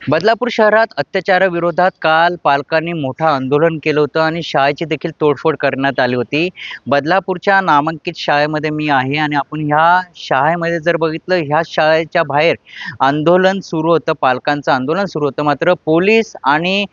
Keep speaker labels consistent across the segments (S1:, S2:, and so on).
S1: बदलापूर शहरात अत्याचाराविरोधात काल पालकांनी मोठं आंदोलन केलं होतं आणि शाळेची देखील तोडफोड करण्यात आली होती. बदलापूरच्या नामांकित शाळेमध्ये मी आहे आणि आपण ह्या शाळेमध्ये जर बघितलं, ह्या शाळेच्या बाहेर आंदोलन सुरू होतं, पालकांचं आंदोलन सुरू होतं. मात्र पोलीस आणि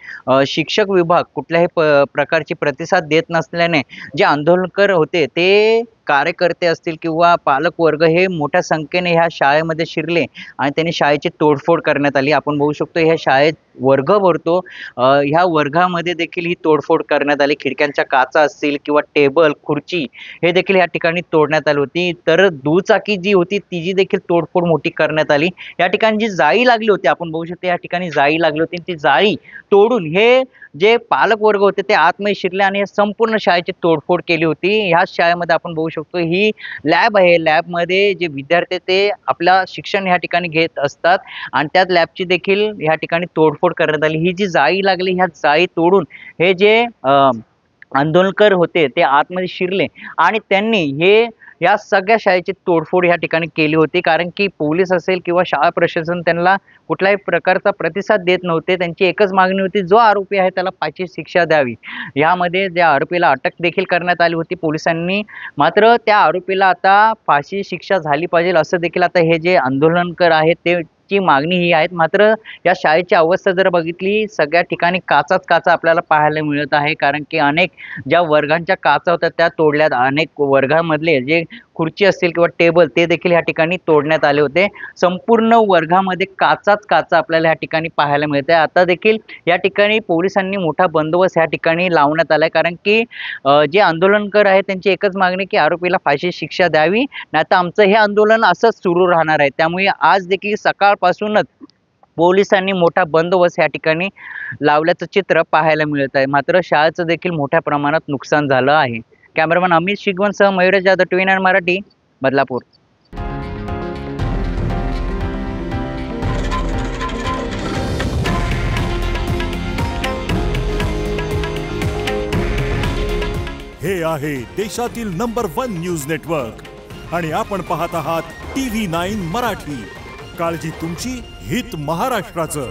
S1: शिक्षक विभाग कुठल्याही प्रकारची प्रतिसाद देत नसल्याने जे आंदोलनकर होते ते कार्यकर्ते असतील किंवा पालक वर्ग हे मोठ्या संख्येने ह्या शाळेमध्ये शिरले आणि त्यांनी शाळेची तोडफोड करण्यात आली. आपण बघू शकतो ह्या शाळेत वर्ग भरतो, ह्या वर्गामध्ये देखील ही तोडफोड करण्यात आली. खिडक्यांच्या काचा असतील किंवा टेबल खुर्ची हे देखील या ठिकाणी तोडण्यात आली होती. तर दुचाकी जी होती तिची देखील तोडफोड मोठी करण्यात आली. या ठिकाणी जी जाळी लागली होती, आपण बघू शकतो या ठिकाणी जाळी लागली होती, ती जाळी तोडून हे जे पालक वर्ग होते ते आतमध्ये शिरले आणि संपूर्ण शाळेची तोडफोड केली होती. ह्या शाळेमध्ये आपण बघू शकतो ही लॅब आहे. लॅबमध्ये जे विद्यार्थी ते आपला शिक्षण ह्या ठिकाणी घेत असतात आणि त्याच लॅबची देखील ह्या ठिकाणी तोडफोड करण्यात आली. ही जी जाळी लागली, ह्या जाळी तोडून हे जे आंदोलनकर होते ते आतमध्ये शिरले आणि त्यांनी या सगळ्या शाळेची तोडफोड या ठिकाणी केली होती. कारण की पोलीस असेल किंवा शाळा प्रशासन त्यांना कुठल्याही प्रकारचा प्रतिसाद देत नव्हते. त्यांची एकच मागणी होती, जो आरोपी आहे त्याला फाशी शिक्षा द्यावी. यामध्ये ज्या आरोपीला अटक देखील करण्यात आली होती पोलिसांनी. मात्र त्या आरोपीला आता फाशी शिक्षा झाली पाहिजे असं देखील आता हे जे आंदोलनकर आहेत ते ची मागणी ही आहे. मात्र या शाळेची अवस्था जर बघितली, सगळ्या ठिकाणी काचाच काचा आपल्याला पाहायला मिळत आहे. कारण की अनेक ज्या वर्गांच्या काचा होत्या त्या तोडल्यात. अनेक वर्गामधले जे खुर्ची असतील किंवा टेबल ते देखील या ठिकाणी तोडण्यात आले होते. संपूर्ण वर्गामध्ये काचाच काचा आपल्याला या ठिकाणी पाहायला मिळत आहे. आता देखील या ठिकाणी पोलिसांनी मोठा बंदोबस्त या ठिकाणी लावण्यात आलाय. कारण की जे आंदोलनकर आहेत त्यांची एकच मागणी की आरोपीला फाशी शिक्षा द्यावी, नाहीतर आमचं हे आंदोलन असंच सुरू राहणार आहे. त्यामुळे आज देखील सकाळपासूनच पोलिसांनी मोठा बंदोबस्त या ठिकाणी लावल्याचं चित्र पाहायला मिळत आहे. मात्र शाळेचं देखील मोठ्या प्रमाणात नुकसान झालं आहे. कॅमेरामॅन अमित शिगवणसह मयुरेश जाधव, TV9 मराठी, बदलापूर.
S2: हे आहे देशातील नंबर 1 न्यूज नेटवर्क आणि आपण पाहत आहात TV9 मराठी. काळजी तुमची, हित महाराष्ट्राचं.